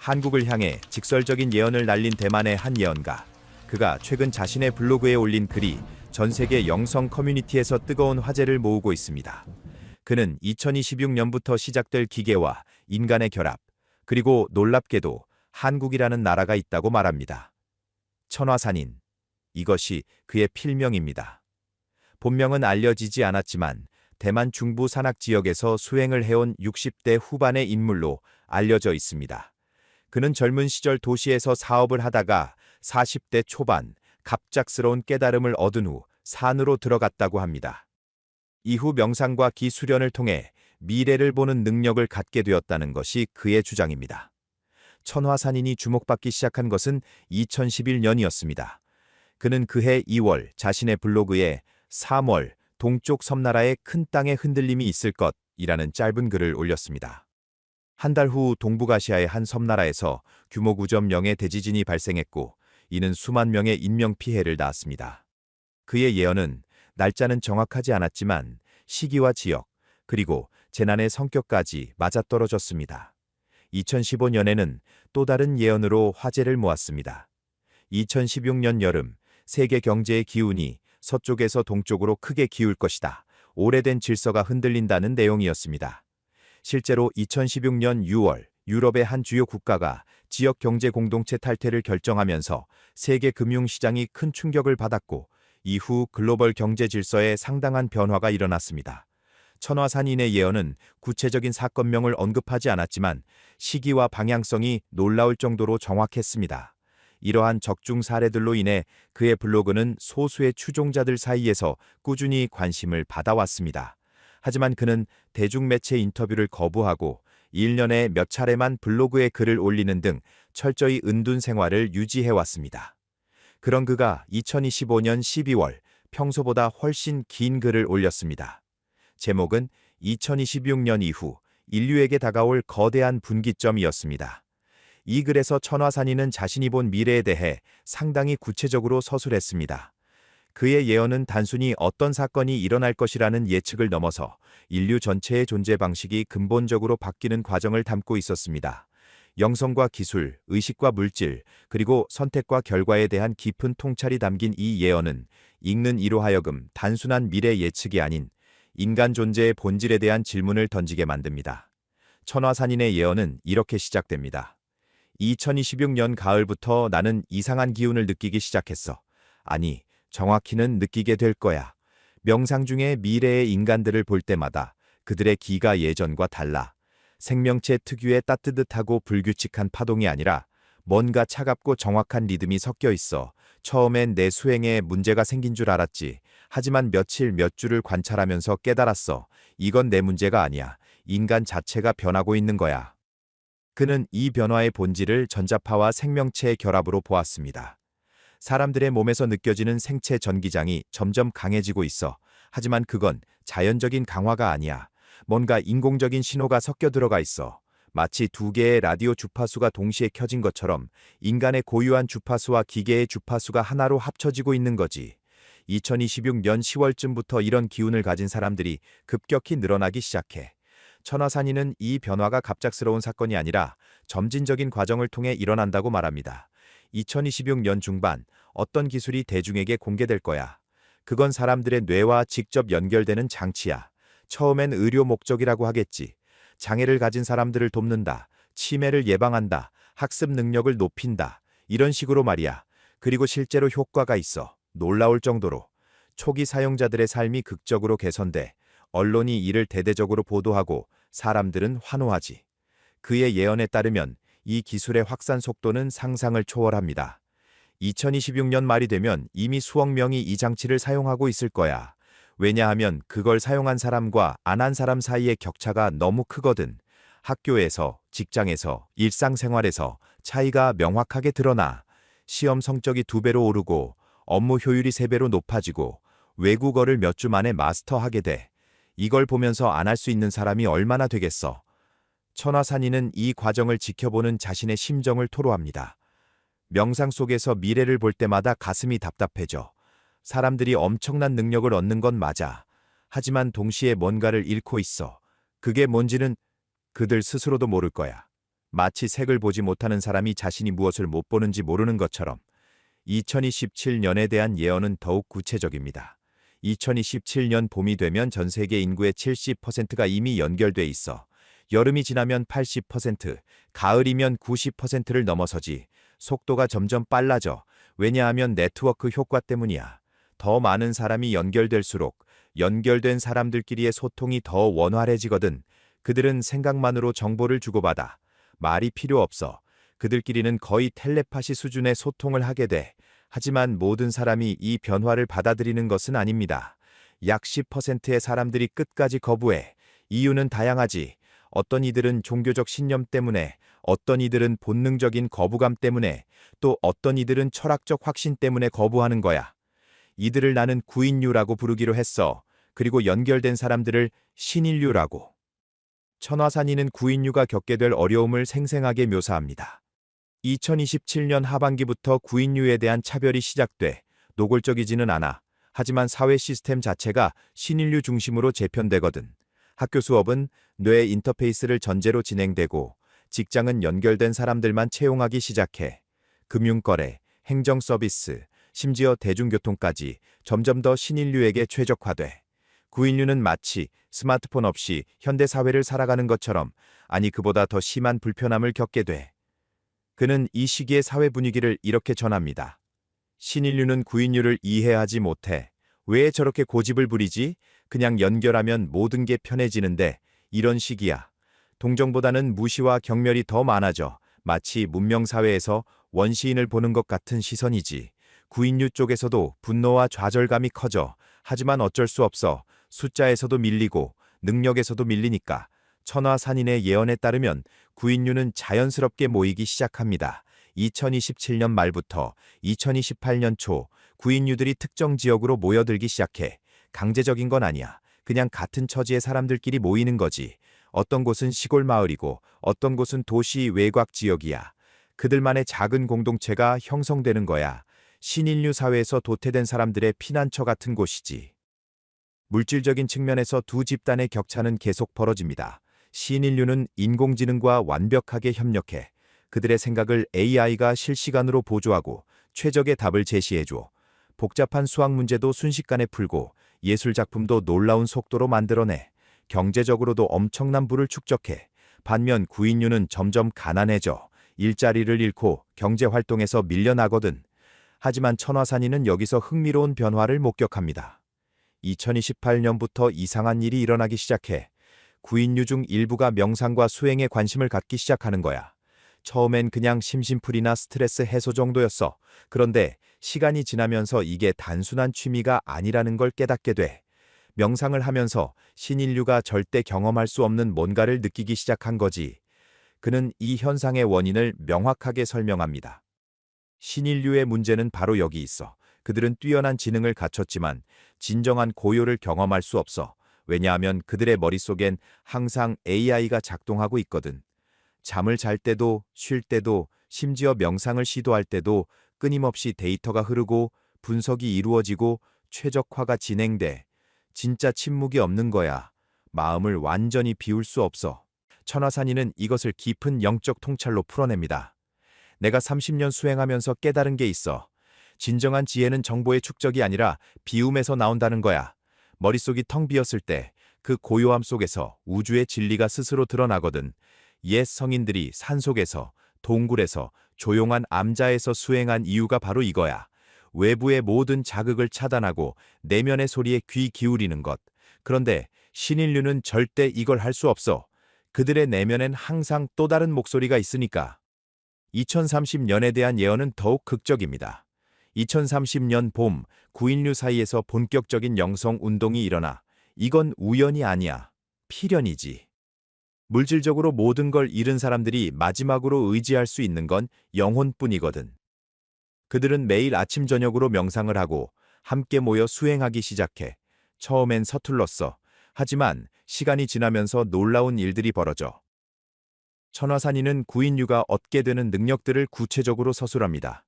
한국을 향해 직설적인 예언을 날린 대만의 한 예언가. 그가 최근 자신의 블로그에 올린 글이 전 세계 영성 커뮤니티에서 뜨거운 화제를 모으고 있습니다. 그는 2026년부터 시작될 기계와 인간의 결합, 그리고 놀랍게도 한국이라는 나라가 있다고 말합니다. 천화산인. 이것이 그의 필명입니다. 본명은 알려지지 않았지만 대만 중부 산악 지역에서 수행을 해온 60대 후반의 인물로 알려져 있습니다. 그는 젊은 시절 도시에서 사업을 하다가 40대 초반 갑작스러운 깨달음을 얻은 후 산으로 들어갔다고 합니다. 이후 명상과 기수련을 통해 미래를 보는 능력을 갖게 되었다는 것이 그의 주장입니다. 천화산인이 주목받기 시작한 것은 2011년이었습니다. 그는 그해 2월 자신의 블로그에 3월 동쪽 섬나라의 큰 땅에 흔들림이 있을 것이라는 짧은 글을 올렸습니다. 한 달 후 동북아시아의 한 섬나라에서 규모 9.0의 대지진이 발생했고 이는 수만 명의 인명피해를 낳았습니다. 그의 예언은 날짜는 정확하지 않았지만 시기와 지역, 그리고 재난의 성격까지 맞아떨어졌습니다. 2015년에는 또 다른 예언으로 화제를 모았습니다. 2016년 여름, 세계 경제의 기운이 서쪽에서 동쪽으로 크게 기울 것이다. 오래된 질서가 흔들린다는 내용이었습니다. 실제로 2016년 6월 유럽의 한 주요 국가가 지역 경제 공동체 탈퇴를 결정하면서 세계 금융시장이 큰 충격을 받았고 이후 글로벌 경제 질서에 상당한 변화가 일어났습니다. 천화산인의 예언은 구체적인 사건명을 언급하지 않았지만 시기와 방향성이 놀라울 정도로 정확했습니다. 이러한 적중 사례들로 인해 그의 블로그는 소수의 추종자들 사이에서 꾸준히 관심을 받아왔습니다. 하지만 그는 대중매체 인터뷰를 거부하고 1년에 몇 차례만 블로그에 글을 올리는 등 철저히 은둔 생활을 유지해왔습니다. 그런 그가 2025년 12월 평소보다 훨씬 긴 글을 올렸습니다. 제목은 2026년 이후 인류에게 다가올 거대한 분기점이었습니다. 이 글에서 천화산인은 자신이 본 미래에 대해 상당히 구체적으로 서술했습니다. 그의 예언은 단순히 어떤 사건이 일어날 것이라는 예측을 넘어서 인류 전체의 존재 방식이 근본적으로 바뀌는 과정을 담고 있었습니다. 영성과 기술, 의식과 물질, 그리고 선택과 결과에 대한 깊은 통찰이 담긴 이 예언은 읽는 이로 하여금 단순한 미래 예측이 아닌 인간 존재의 본질에 대한 질문을 던지게 만듭니다. 천화산인의 예언은 이렇게 시작됩니다. 2026년 가을부터 나는 이상한 기운을 느끼기 시작했어. 아니, 정확히는 느끼게 될 거야. 명상 중에 미래의 인간들을 볼 때마다 그들의 기가 예전과 달라. 생명체 특유의 따뜻하고 불규칙한 파동이 아니라 뭔가 차갑고 정확한 리듬이 섞여 있어. 처음엔 내 수행에 문제가 생긴 줄 알았지. 하지만 며칠 몇 주를 관찰하면서 깨달았어. 이건 내 문제가 아니야. 인간 자체가 변하고 있는 거야. 그는 이 변화의 본질을 전자파와 생명체의 결합으로 보았습니다. 사람들의 몸에서 느껴지는 생체 전기장이 점점 강해지고 있어. 하지만 그건 자연적인 강화가 아니야. 뭔가 인공적인 신호가 섞여 들어가 있어. 마치 두 개의 라디오 주파수가 동시에 켜진 것처럼 인간의 고유한 주파수와 기계의 주파수가 하나로 합쳐지고 있는 거지. 2026년 10월쯤부터 이런 기운을 가진 사람들이 급격히 늘어나기 시작해. 천화산인은 이 변화가 갑작스러운 사건이 아니라 점진적인 과정을 통해 일어난다고 말합니다. 2026년 중반 어떤 기술이 대중에게 공개될 거야. 그건 사람들의 뇌와 직접 연결되는 장치야. 처음엔 의료 목적이라고 하겠지. 장애를 가진 사람들을 돕는다. 치매를 예방한다. 학습 능력을 높인다. 이런 식으로 말이야. 그리고 실제로 효과가 있어. 놀라울 정도로. 초기 사용자들의 삶이 극적으로 개선돼. 언론이 이를 대대적으로 보도하고 사람들은 환호하지. 그의 예언에 따르면 이 기술의 확산 속도는 상상을 초월합니다. 2026년 말이 되면 이미 수억 명이 이 장치를 사용하고 있을 거야. 왜냐하면 그걸 사용한 사람과 안 한 사람 사이의 격차가 너무 크거든. 학교에서, 직장에서, 일상생활에서 차이가 명확하게 드러나. 시험 성적이 2배로 오르고 업무 효율이 3배로 높아지고 외국어를 몇 주 만에 마스터하게 돼. 이걸 보면서 안 할 수 있는 사람이 얼마나 되겠어. 천화산인은 이 과정을 지켜보는 자신의 심정을 토로합니다. 명상 속에서 미래를 볼 때마다 가슴이 답답해져. 사람들이 엄청난 능력을 얻는 건 맞아. 하지만 동시에 뭔가를 잃고 있어. 그게 뭔지는 그들 스스로도 모를 거야. 마치 색을 보지 못하는 사람이 자신이 무엇을 못 보는지 모르는 것처럼 2027년에 대한 예언은 더욱 구체적입니다. 2027년 봄이 되면 전 세계 인구의 70%가 이미 연결돼 있어 여름이 지나면 80%, 가을이면 90%를 넘어서지 속도가 점점 빨라져. 왜냐하면 네트워크 효과 때문이야. 더 많은 사람이 연결될수록 연결된 사람들끼리의 소통이 더 원활해지거든. 그들은 생각만으로 정보를 주고받아. 말이 필요 없어. 그들끼리는 거의 텔레파시 수준의 소통을 하게 돼. 하지만 모든 사람이 이 변화를 받아들이는 것은 아닙니다. 약 10%의 사람들이 끝까지 거부해. 이유는 다양하지. 어떤 이들은 종교적 신념 때문에, 어떤 이들은 본능적인 거부감 때문에, 또 어떤 이들은 철학적 확신 때문에 거부하는 거야. 이들을 나는 구인류라고 부르기로 했어. 그리고 연결된 사람들을 신인류라고. 천화산이는 구인류가 겪게 될 어려움을 생생하게 묘사합니다. 2027년 하반기부터 구인류에 대한 차별이 시작돼. 노골적이지는 않아. 하지만 사회 시스템 자체가 신인류 중심으로 재편되거든. 학교 수업은 뇌 인터페이스를 전제로 진행되고 직장은 연결된 사람들만 채용하기 시작해. 금융거래, 행정 서비스, 심지어 대중교통까지 점점 더 신인류에게 최적화돼. 구인류는 마치 스마트폰 없이 현대사회를 살아가는 것처럼, 아니 그보다 더 심한 불편함을 겪게 돼. 그는 이 시기의 사회 분위기를 이렇게 전합니다. 신인류는 구인류를 이해하지 못해. 왜 저렇게 고집을 부리지? 그냥 연결하면 모든 게 편해지는데 이런 식이야. 동정보다는 무시와 경멸이 더 많아져. 마치 문명사회에서 원시인을 보는 것 같은 시선이지. 구인류 쪽에서도 분노와 좌절감이 커져. 하지만 어쩔 수 없어. 숫자에서도 밀리고 능력에서도 밀리니까. 천화산인의 예언에 따르면 구인류는 자연스럽게 모이기 시작합니다. 2027년 말부터 2028년 초 구인류들이 특정 지역으로 모여들기 시작해. 강제적인 건 아니야. 그냥 같은 처지의 사람들끼리 모이는 거지. 어떤 곳은 시골 마을이고 어떤 곳은 도시 외곽 지역이야. 그들만의 작은 공동체가 형성되는 거야. 신인류 사회에서 도태된 사람들의 피난처 같은 곳이지. 물질적인 측면에서 두 집단의 격차는 계속 벌어집니다. 신인류는 인공지능과 완벽하게 협력해. 그들의 생각을 AI가 실시간으로 보조하고 최적의 답을 제시해줘. 복잡한 수학 문제도 순식간에 풀고 예술 작품도 놀라운 속도로 만들어내. 경제적으로도 엄청난 부를 축적해. 반면 구인류는 점점 가난해져. 일자리를 잃고 경제 활동에서 밀려나거든. 하지만 천화산인은 여기서 흥미로운 변화를 목격합니다. 2028년부터 이상한 일이 일어나기 시작해. 구인류 중 일부가 명상과 수행에 관심을 갖기 시작하는 거야. 처음엔 그냥 심심풀이나 스트레스 해소 정도였어. 그런데 시간이 지나면서 이게 단순한 취미가 아니라는 걸 깨닫게 돼. 명상을 하면서 신인류가 절대 경험할 수 없는 뭔가를 느끼기 시작한 거지. 그는 이 현상의 원인을 명확하게 설명합니다. 신인류의 문제는 바로 여기 있어. 그들은 뛰어난 지능을 갖췄지만 진정한 고요를 경험할 수 없어. 왜냐하면 그들의 머릿속엔 항상 AI가 작동하고 있거든. 잠을 잘 때도, 쉴 때도, 심지어 명상을 시도할 때도 끊임없이 데이터가 흐르고 분석이 이루어지고 최적화가 진행돼. 진짜 침묵이 없는 거야. 마음을 완전히 비울 수 없어. 천화산인은 이것을 깊은 영적 통찰로 풀어냅니다. 내가 30년 수행하면서 깨달은 게 있어. 진정한 지혜는 정보의 축적이 아니라 비움에서 나온다는 거야. 머릿속이 텅 비었을 때 그 고요함 속에서 우주의 진리가 스스로 드러나거든. 옛 성인들이 산속에서, 동굴에서, 조용한 암자에서 수행한 이유가 바로 이거야. 외부의 모든 자극을 차단하고 내면의 소리에 귀 기울이는 것. 그런데 신인류는 절대 이걸 할 수 없어. 그들의 내면엔 항상 또 다른 목소리가 있으니까. 2030년에 대한 예언은 더욱 극적입니다. 2030년 봄, 구인류 사이에서 본격적인 영성 운동이 일어나. 이건 우연이 아니야. 필연이지. 물질적으로 모든 걸 잃은 사람들이 마지막으로 의지할 수 있는 건 영혼뿐이거든. 그들은 매일 아침 저녁으로 명상을 하고 함께 모여 수행하기 시작해. 처음엔 서툴렀어. 하지만 시간이 지나면서 놀라운 일들이 벌어져. 천화산인은 구인류가 얻게 되는 능력들을 구체적으로 서술합니다.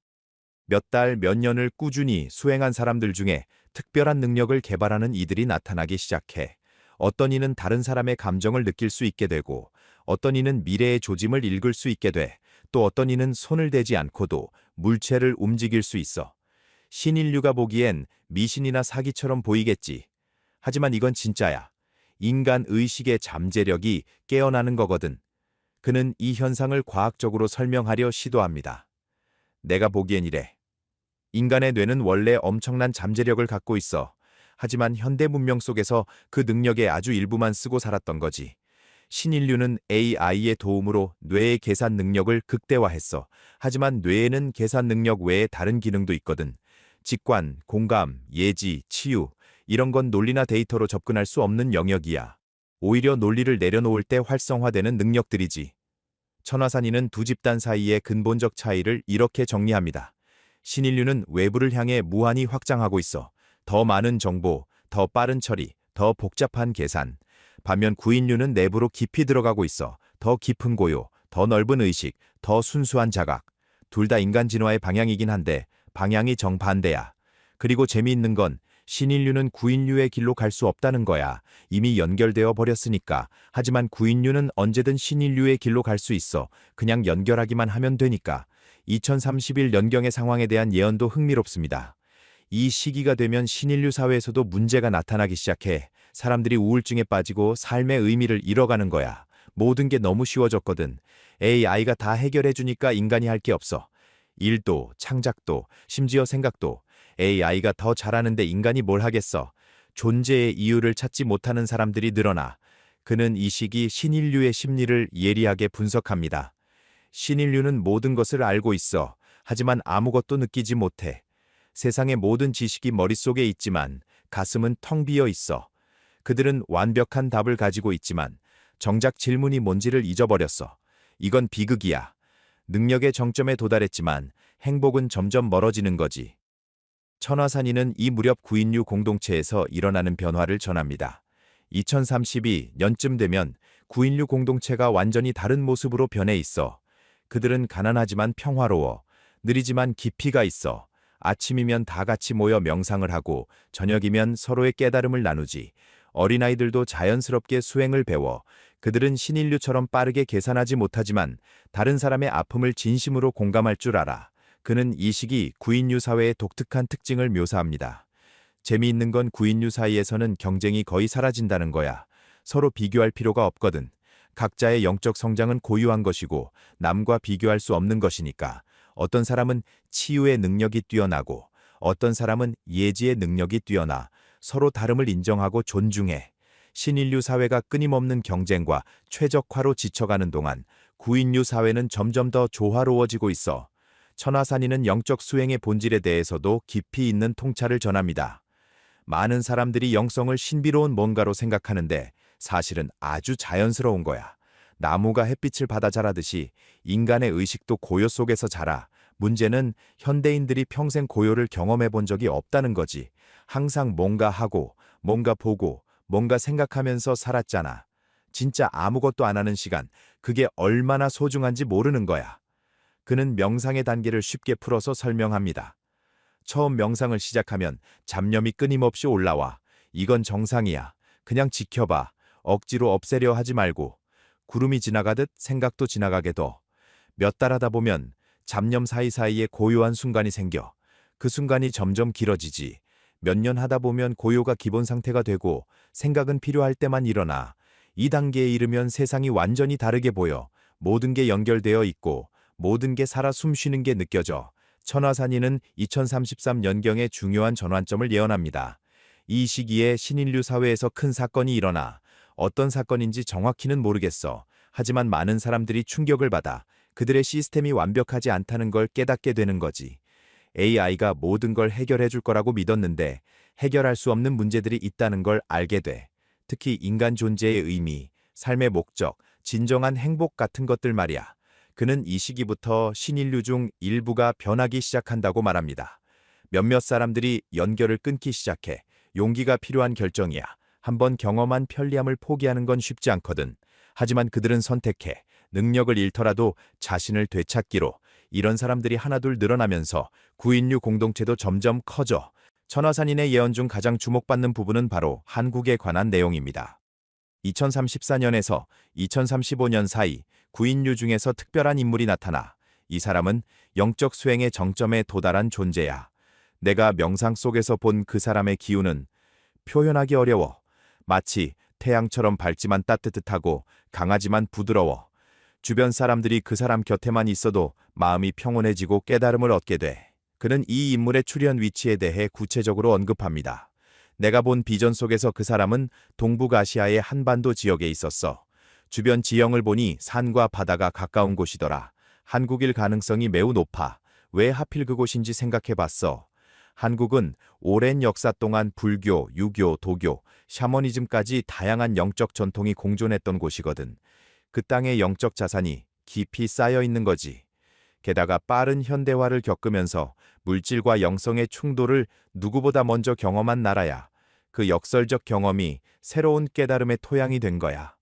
몇 달, 몇 년을 꾸준히 수행한 사람들 중에 특별한 능력을 개발하는 이들이 나타나기 시작해. 어떤 이는 다른 사람의 감정을 느낄 수 있게 되고, 어떤 이는 미래의 조짐을 읽을 수 있게 돼. 또 어떤 이는 손을 대지 않고도 물체를 움직일 수 있어. 신인류가 보기엔 미신이나 사기처럼 보이겠지. 하지만 이건 진짜야. 인간 의식의 잠재력이 깨어나는 거거든. 그는 이 현상을 과학적으로 설명하려 시도합니다. 내가 보기엔 이래. 인간의 뇌는 원래 엄청난 잠재력을 갖고 있어. 하지만 현대 문명 속에서 그 능력의 아주 일부만 쓰고 살았던 거지. 신인류는 AI의 도움으로 뇌의 계산 능력을 극대화했어. 하지만 뇌에는 계산 능력 외에 다른 기능도 있거든. 직관, 공감, 예지, 치유, 이런 건 논리나 데이터로 접근할 수 없는 영역이야. 오히려 논리를 내려놓을 때 활성화되는 능력들이지. 천하산이는 두 집단 사이의 근본적 차이를 이렇게 정리합니다. 신인류는 외부를 향해 무한히 확장하고 있어. 더 많은 정보, 더 빠른 처리, 더 복잡한 계산. 반면 구인류는 내부로 깊이 들어가고 있어. 더 깊은 고요, 더 넓은 의식, 더 순수한 자각. 둘 다 인간 진화의 방향이긴 한데 방향이 정반대야. 그리고 재미있는 건 신인류는 구인류의 길로 갈 수 없다는 거야. 이미 연결되어 버렸으니까. 하지만 구인류는 언제든 신인류의 길로 갈 수 있어. 그냥 연결하기만 하면 되니까. 2031 연경의 상황에 대한 예언도 흥미롭습니다. 이 시기가 되면 신인류 사회에서도 문제가 나타나기 시작해. 사람들이 우울증에 빠지고 삶의 의미를 잃어가는 거야. 모든 게 너무 쉬워졌거든. AI가 다 해결해주니까 인간이 할 게 없어. 일도, 창작도, 심지어 생각도. AI가 더 잘하는데 인간이 뭘 하겠어. 존재의 이유를 찾지 못하는 사람들이 늘어나. 그는 이 시기 신인류의 심리를 예리하게 분석합니다. 신인류는 모든 것을 알고 있어. 하지만 아무것도 느끼지 못해. 세상의 모든 지식이 머릿속에 있지만 가슴은 텅 비어 있어. 그들은 완벽한 답을 가지고 있지만 정작 질문이 뭔지를 잊어버렸어. 이건 비극이야. 능력의 정점에 도달했지만 행복은 점점 멀어지는 거지. 천하산이는 이 무렵 구인류 공동체에서 일어나는 변화를 전합니다. 2032년쯤 되면 구인류 공동체가 완전히 다른 모습으로 변해 있어. 그들은 가난하지만 평화로워. 느리지만 깊이가 있어. 아침이면 다 같이 모여 명상을 하고 저녁이면 서로의 깨달음을 나누지. 어린아이들도 자연스럽게 수행을 배워. 그들은 신인류처럼 빠르게 계산하지 못하지만 다른 사람의 아픔을 진심으로 공감할 줄 알아. 그는 이 시기 구인류 사회의 독특한 특징을 묘사합니다. 재미있는 건 구인류 사이에서는 경쟁이 거의 사라진다는 거야. 서로 비교할 필요가 없거든. 각자의 영적 성장은 고유한 것이고 남과 비교할 수 없는 것이니까. 어떤 사람은 치유의 능력이 뛰어나고 어떤 사람은 예지의 능력이 뛰어나. 서로 다름을 인정하고 존중해. 신인류 사회가 끊임없는 경쟁과 최적화로 지쳐가는 동안 구인류 사회는 점점 더 조화로워지고 있어. 천하산이는 영적 수행의 본질에 대해서도 깊이 있는 통찰을 전합니다. 많은 사람들이 영성을 신비로운 뭔가로 생각하는데 사실은 아주 자연스러운 거야. 나무가 햇빛을 받아 자라듯이 인간의 의식도 고요 속에서 자라. 문제는 현대인들이 평생 고요를 경험해 본 적이 없다는 거지. 항상 뭔가 하고, 뭔가 보고, 뭔가 생각하면서 살았잖아. 진짜 아무것도 안 하는 시간, 그게 얼마나 소중한지 모르는 거야. 그는 명상의 단계를 쉽게 풀어서 설명합니다. 처음 명상을 시작하면 잡념이 끊임없이 올라와. 이건 정상이야. 그냥 지켜봐. 억지로 없애려 하지 말고. 구름이 지나가듯 생각도 지나가게 둬. 몇 달 하다 보면 잡념 사이사이에 고요한 순간이 생겨. 그 순간이 점점 길어지지. 몇 년 하다 보면 고요가 기본 상태가 되고 생각은 필요할 때만 일어나. 이 단계에 이르면 세상이 완전히 다르게 보여. 모든 게 연결되어 있고 모든 게 살아 숨쉬는 게 느껴져. 천하산이는 2033년경의 중요한 전환점을 예언합니다. 이 시기에 신인류 사회에서 큰 사건이 일어나. 어떤 사건인지 정확히는 모르겠어. 하지만 많은 사람들이 충격을 받아. 그들의 시스템이 완벽하지 않다는 걸 깨닫게 되는 거지. AI가 모든 걸 해결해 줄 거라고 믿었는데 해결할 수 없는 문제들이 있다는 걸 알게 돼. 특히 인간 존재의 의미, 삶의 목적, 진정한 행복 같은 것들 말이야. 그는 이 시기부터 신인류 중 일부가 변하기 시작한다고 말합니다. 몇몇 사람들이 연결을 끊기 시작해. 용기가 필요한 결정이야. 한번 경험한 편리함을 포기하는 건 쉽지 않거든. 하지만 그들은 선택해. 능력을 잃더라도 자신을 되찾기로. 이런 사람들이 하나둘 늘어나면서 구인류 공동체도 점점 커져. 천하산인의 예언 중 가장 주목받는 부분은 바로 한국에 관한 내용입니다. 2034년에서 2035년 사이 구인류 중에서 특별한 인물이 나타나 이 사람은 영적 수행의 정점에 도달한 존재야. 내가 명상 속에서 본 그 사람의 기운은 표현하기 어려워. 마치 태양처럼 밝지만 따뜻하고 강하지만 부드러워. 주변 사람들이 그 사람 곁에만 있어도 마음이 평온해지고 깨달음을 얻게 돼. 그는 이 인물의 출현 위치에 대해 구체적으로 언급합니다. 내가 본 비전 속에서 그 사람은 동북아시아의 한반도 지역에 있었어. 주변 지형을 보니 산과 바다가 가까운 곳이더라. 한국일 가능성이 매우 높아. 왜 하필 그곳인지 생각해봤어. 한국은 오랜 역사 동안 불교, 유교, 도교, 샤머니즘까지 다양한 영적 전통이 공존했던 곳이거든. 그 땅의 영적 자산이 깊이 쌓여 있는 거지. 게다가 빠른 현대화를 겪으면서 물질과 영성의 충돌을 누구보다 먼저 경험한 나라야. 그 역설적 경험이 새로운 깨달음의 토양이 된 거야.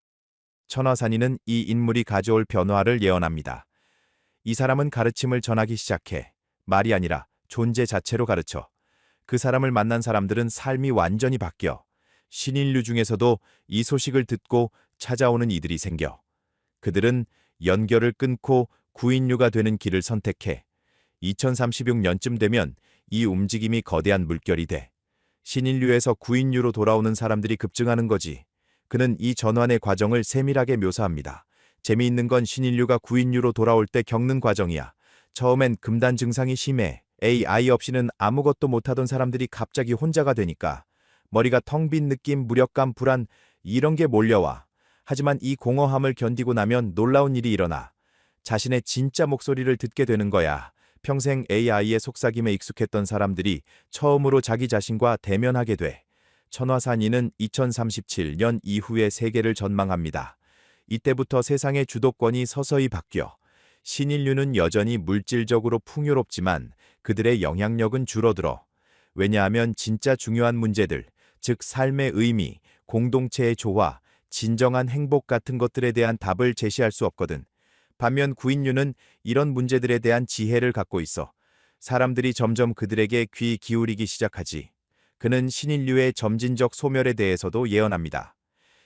천화산이는 이 인물이 가져올 변화를 예언합니다. 이 사람은 가르침을 전하기 시작해. 말이 아니라 존재 자체로 가르쳐. 그 사람을 만난 사람들은 삶이 완전히 바뀌어. 신인류 중에서도 이 소식을 듣고 찾아오는 이들이 생겨. 그들은 연결을 끊고 구인류가 되는 길을 선택해. 2036년쯤 되면 이 움직임이 거대한 물결이 돼. 신인류에서 구인류로 돌아오는 사람들이 급증하는 거지. 그는 이 전환의 과정을 세밀하게 묘사합니다. 재미있는 건 신인류가 구인류로 돌아올 때 겪는 과정이야. 처음엔 금단 증상이 심해. AI 없이는 아무것도 못하던 사람들이 갑자기 혼자가 되니까. 머리가 텅 빈 느낌, 무력감, 불안, 이런 게 몰려와. 하지만 이 공허함을 견디고 나면 놀라운 일이 일어나. 자신의 진짜 목소리를 듣게 되는 거야. 평생 AI의 속삭임에 익숙했던 사람들이 처음으로 자기 자신과 대면하게 돼. 천화산이는 2037년 이후의 세계를 전망합니다. 이때부터 세상의 주도권이 서서히 바뀌어. 신인류는 여전히 물질적으로 풍요롭지만 그들의 영향력은 줄어들어. 왜냐하면 진짜 중요한 문제들, 즉 삶의 의미, 공동체의 조화, 진정한 행복 같은 것들에 대한 답을 제시할 수 없거든. 반면 구인류는 이런 문제들에 대한 지혜를 갖고 있어. 사람들이 점점 그들에게 귀 기울이기 시작하지. 그는 신인류의 점진적 소멸에 대해서도 예언합니다.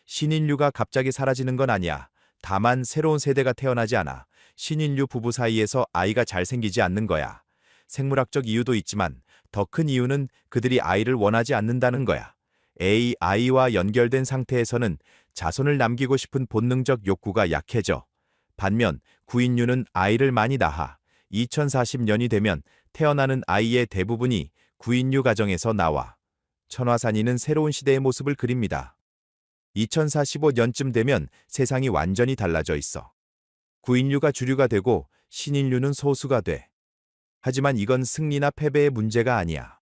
신인류가 갑자기 사라지는 건 아니야. 다만 새로운 세대가 태어나지 않아. 신인류 부부 사이에서 아이가 잘 생기지 않는 거야. 생물학적 이유도 있지만 더 큰 이유는 그들이 아이를 원하지 않는다는 거야. AI와 연결된 상태에서는 자손을 남기고 싶은 본능적 욕구가 약해져. 반면 구인류는 아이를 많이 낳아. 2040년이 되면 태어나는 아이의 대부분이 구인류 가정에서 나와. 천화산이는 새로운 시대의 모습을 그립니다. 2045년쯤 되면 세상이 완전히 달라져 있어. 구인류가 주류가 되고 신인류는 소수가 돼. 하지만 이건 승리나 패배의 문제가 아니야.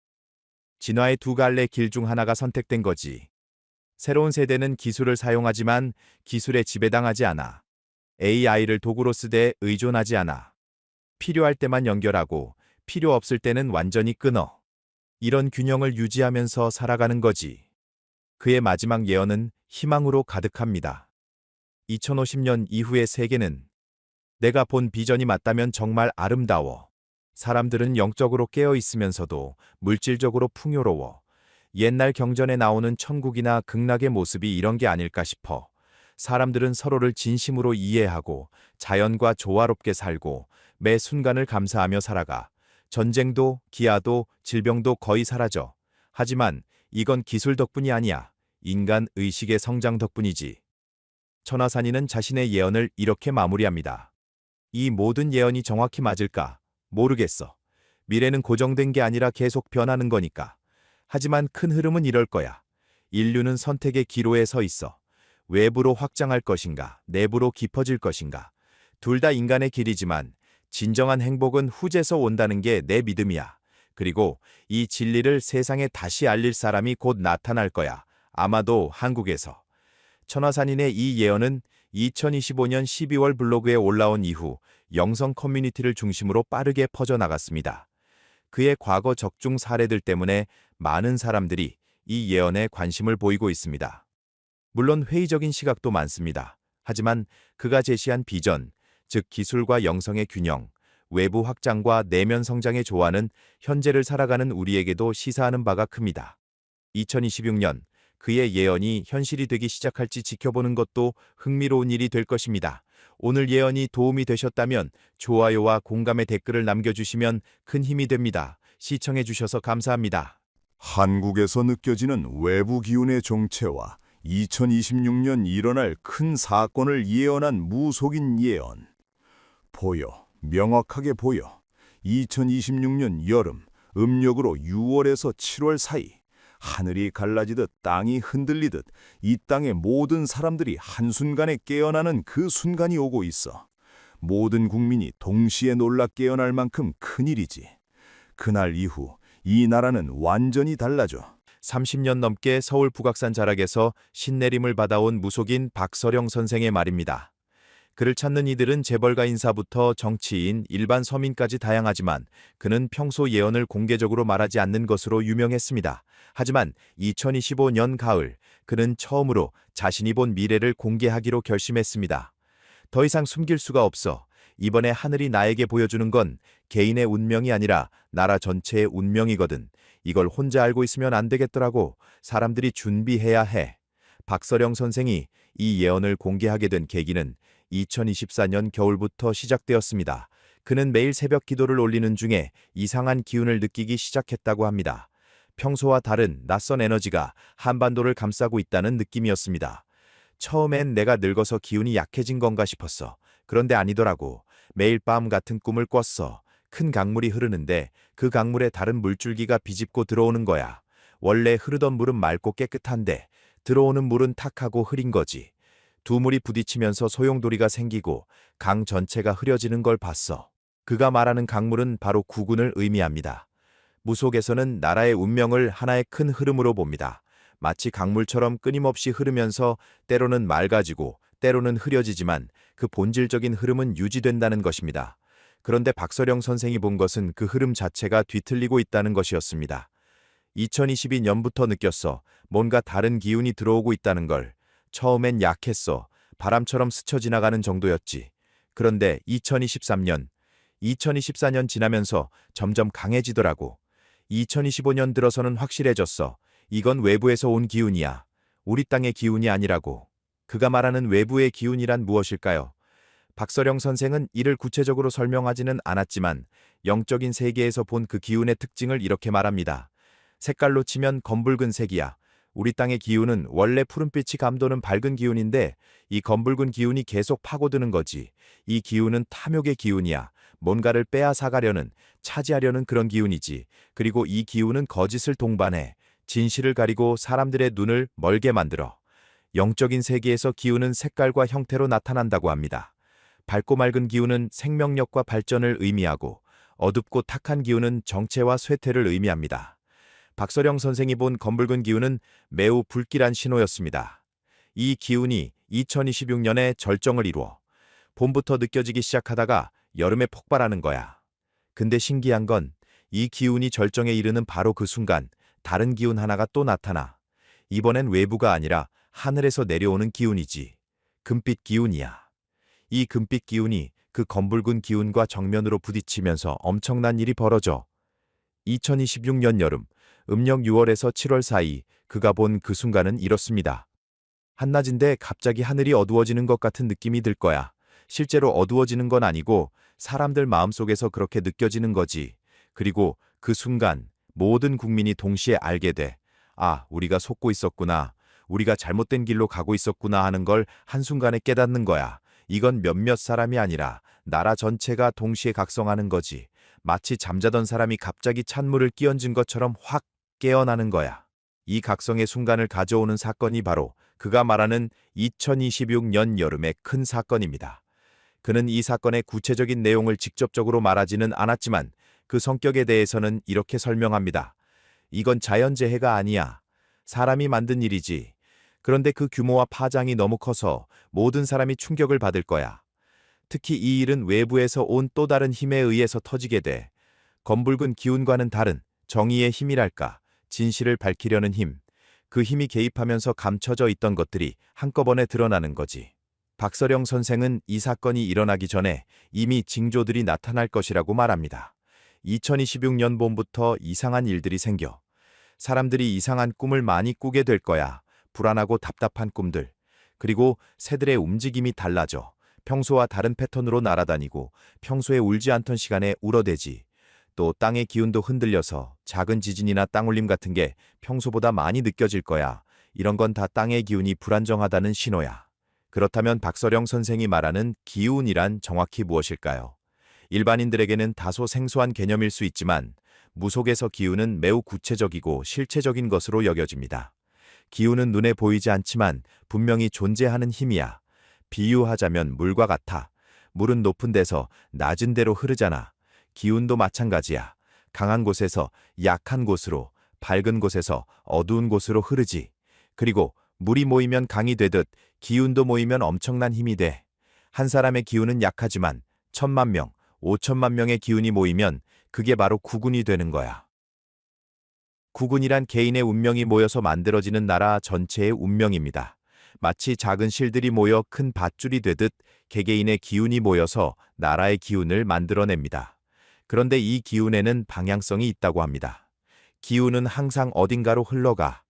진화의 두 갈래 길 중 하나가 선택된 거지. 새로운 세대는 기술을 사용하지만 기술에 지배당하지 않아. AI를 도구로 쓰되 의존하지 않아. 필요할 때만 연결하고 필요 없을 때는 완전히 끊어. 이런 균형을 유지하면서 살아가는 거지. 그의 마지막 예언은 희망으로 가득합니다. 2050년 이후의 세계는 내가 본 비전이 맞다면 정말 아름다워. 사람들은 영적으로 깨어 있으면서도 물질적으로 풍요로워. 옛날 경전에 나오는 천국이나 극락의 모습이 이런 게 아닐까 싶어. 사람들은 서로를 진심으로 이해하고 자연과 조화롭게 살고 매 순간을 감사하며 살아가. 전쟁도 기아도 질병도 거의 사라져. 하지만 이건 기술 덕분이 아니야. 인간 의식의 성장 덕분이지. 천하산이는 자신의 예언을 이렇게 마무리합니다. 이 모든 예언이 정확히 맞을까? 모르겠어. 미래는 고정된 게 아니라 계속 변하는 거니까. 하지만 큰 흐름은 이럴 거야. 인류는 선택의 기로에 서 있어. 외부로 확장할 것인가, 내부로 깊어질 것인가. 둘 다 인간의 길이지만 진정한 행복은 후제서 온다는 게 내 믿음이야. 그리고 이 진리를 세상에 다시 알릴 사람이 곧 나타날 거야. 아마도 한국에서. 천하산인의 이 예언은 2025년 12월 블로그에 올라온 이후 영성 커뮤니티를 중심으로 빠르게 퍼져나갔습니다. 그의 과거 적중 사례들 때문에 많은 사람들이 이 예언에 관심을 보이고 있습니다. 물론 회의적인 시각도 많습니다. 하지만 그가 제시한 비전, 즉 기술과 영성의 균형, 외부 확장과 내면 성장의 조화는 현재를 살아가는 우리에게도 시사하는 바가 큽니다. 2026년 그의 예언이 현실이 되기 시작할지 지켜보는 것도 흥미로운 일이 될 것입니다. 오늘 예언이 도움이 되셨다면 좋아요와 공감의 댓글을 남겨주시면 큰 힘이 됩니다. 시청해주셔서 감사합니다. 한국에서 느껴지는 외부 기운의 정체와 2026년 일어날 큰 사건을 예언한 무속인 예언. 보여, 명확하게 보여. 2026년 여름, 음력으로 6월에서 7월 사이, 하늘이 갈라지듯 땅이 흔들리듯 이 땅의 모든 사람들이 한순간에 깨어나는 그 순간이 오고 있어. 모든 국민이 동시에 놀라 깨어날 만큼 큰일이지. 그날 이후 이 나라는 완전히 달라져. 30년 넘게 서울 북악산 자락에서 신내림을 받아온 무속인 박서령 선생의 말입니다. 그를 찾는 이들은 재벌가 인사부터 정치인, 일반 서민까지 다양하지만 그는 평소 예언을 공개적으로 말하지 않는 것으로 유명했습니다. 하지만 2025년 가을, 그는 처음으로 자신이 본 미래를 공개하기로 결심했습니다. 더 이상 숨길 수가 없어. 이번에 하늘이 나에게 보여주는 건 개인의 운명이 아니라 나라 전체의 운명이거든. 이걸 혼자 알고 있으면 안 되겠더라고. 사람들이 준비해야 해. 박서령 선생이 이 예언을 공개하게 된 계기는 2024년 겨울부터 시작되었습니다. 그는 매일 새벽 기도를 올리는 중에 이상한 기운을 느끼기 시작했다고 합니다. 평소와 다른 낯선 에너지가 한반도를 감싸고 있다는 느낌이었습니다. 처음엔 내가 늙어서 기운이 약해진 건가 싶었어. 그런데 아니더라고. 매일 밤 같은 꿈을 꿨어. 큰 강물이 흐르는데 그 강물에 다른 물줄기가 비집고 들어오는 거야. 원래 흐르던 물은 맑고 깨끗한데 들어오는 물은 탁하고 흐린 거지. 두 물이 부딪히면서 소용돌이가 생기고 강 전체가 흐려지는 걸 봤어. 그가 말하는 강물은 바로 국운을 의미합니다. 무속에서는 나라의 운명을 하나의 큰 흐름으로 봅니다. 마치 강물처럼 끊임없이 흐르면서 때로는 맑아지고 때로는 흐려지지만 그 본질적인 흐름은 유지된다는 것입니다. 그런데 박서령 선생이 본 것은 그 흐름 자체가 뒤틀리고 있다는 것이었습니다. 2022년부터 느꼈어. 뭔가 다른 기운이 들어오고 있다는 걸. 처음엔 약했어. 바람처럼 스쳐 지나가는 정도였지. 그런데 2024년 지나면서 점점 강해지더라고. 2025년 들어서는 확실해졌어. 이건 외부에서 온 기운이야. 우리 땅의 기운이 아니라고. 그가 말하는 외부의 기운이란 무엇일까요? 박서령 선생은 이를 구체적으로 설명하지는 않았지만 영적인 세계에서 본 그 기운의 특징을 이렇게 말합니다. 색깔로 치면 검붉은 색이야. 우리 땅의 기운은 원래 푸른빛이 감도는 밝은 기운인데 이 검붉은 기운이 계속 파고드는 거지. 이 기운은 탐욕의 기운이야. 뭔가를 빼앗아가려는, 차지하려는 그런 기운이지. 그리고 이 기운은 거짓을 동반해. 진실을 가리고 사람들의 눈을 멀게 만들어. 영적인 세계에서 기운은 색깔과 형태로 나타난다고 합니다. 밝고 맑은 기운은 생명력과 발전을 의미하고 어둡고 탁한 기운은 정체와 쇠퇴를 의미합니다. 박서령 선생이 본 검붉은 기운은 매우 불길한 신호였습니다. 이 기운이 2026년에 절정을 이루어 봄부터 느껴지기 시작하다가 여름에 폭발하는 거야. 근데 신기한 건 이 기운이 절정에 이르는 바로 그 순간 다른 기운 하나가 또 나타나. 이번엔 외부가 아니라 하늘에서 내려오는 기운이지. 금빛 기운이야. 이 금빛 기운이 그 검붉은 기운과 정면으로 부딪히면서 엄청난 일이 벌어져. 2026년 여름, 음력 6월에서 7월 사이 그가 본 그 순간은 이렇습니다. 한낮인데 갑자기 하늘이 어두워지는 것 같은 느낌이 들 거야. 실제로 어두워지는 건 아니고 사람들 마음속에서 그렇게 느껴지는 거지. 그리고 그 순간 모든 국민이 동시에 알게 돼. 아, 우리가 속고 있었구나. 우리가 잘못된 길로 가고 있었구나 하는 걸 한순간에 깨닫는 거야. 이건 몇몇 사람이 아니라 나라 전체가 동시에 각성하는 거지. 마치 잠자던 사람이 갑자기 찬물을 끼얹은 것처럼 확 깨어나는 거야. 이 각성의 순간을 가져오는 사건이 바로 그가 말하는 2026년 여름의 큰 사건입니다. 그는 이 사건의 구체적인 내용을 직접적으로 말하지는 않았지만 그 성격에 대해서는 이렇게 설명합니다. 이건 자연재해가 아니야. 사람이 만든 일이지. 그런데 그 규모와 파장이 너무 커서 모든 사람이 충격을 받을 거야. 특히 이 일은 외부에서 온 또 다른 힘에 의해서 터지게 돼. 검붉은 기운과는 다른 정의의 힘이랄까, 진실을 밝히려는 힘, 그 힘이 개입하면서 감춰져 있던 것들이 한꺼번에 드러나는 거지. 박서령 선생은 이 사건이 일어나기 전에 이미 징조들이 나타날 것이라고 말합니다. 2026년 봄부터 이상한 일들이 생겨. 사람들이 이상한 꿈을 많이 꾸게 될 거야. 불안하고 답답한 꿈들, 그리고 새들의 움직임이 달라져 평소와 다른 패턴으로 날아다니고 평소에 울지 않던 시간에 울어대지, 또 땅의 기운도 흔들려서 작은 지진이나 땅울림 같은 게 평소보다 많이 느껴질 거야. 이런 건 다 땅의 기운이 불안정하다는 신호야. 그렇다면 박서령 선생이 말하는 기운이란 정확히 무엇일까요? 일반인들에게는 다소 생소한 개념일 수 있지만 무속에서 기운은 매우 구체적이고 실체적인 것으로 여겨집니다. 기운은 눈에 보이지 않지만 분명히 존재하는 힘이야. 비유하자면 물과 같아. 물은 높은 데서 낮은 데로 흐르잖아. 기운도 마찬가지야. 강한 곳에서 약한 곳으로, 밝은 곳에서 어두운 곳으로 흐르지. 그리고 물이 모이면 강이 되듯 기운도 모이면 엄청난 힘이 돼. 한 사람의 기운은 약하지만 1,000만 명, 5천만 명의 기운이 모이면 그게 바로 국운이 되는 거야. 국운이란 개인의 운명이 모여서 만들어지는 나라 전체의 운명입니다. 마치 작은 실들이 모여 큰 밧줄이 되듯 개개인의 기운이 모여서 나라의 기운을 만들어냅니다. 그런데 이 기운에는 방향성이 있다고 합니다. 기운은 항상 어딘가로 흘러가.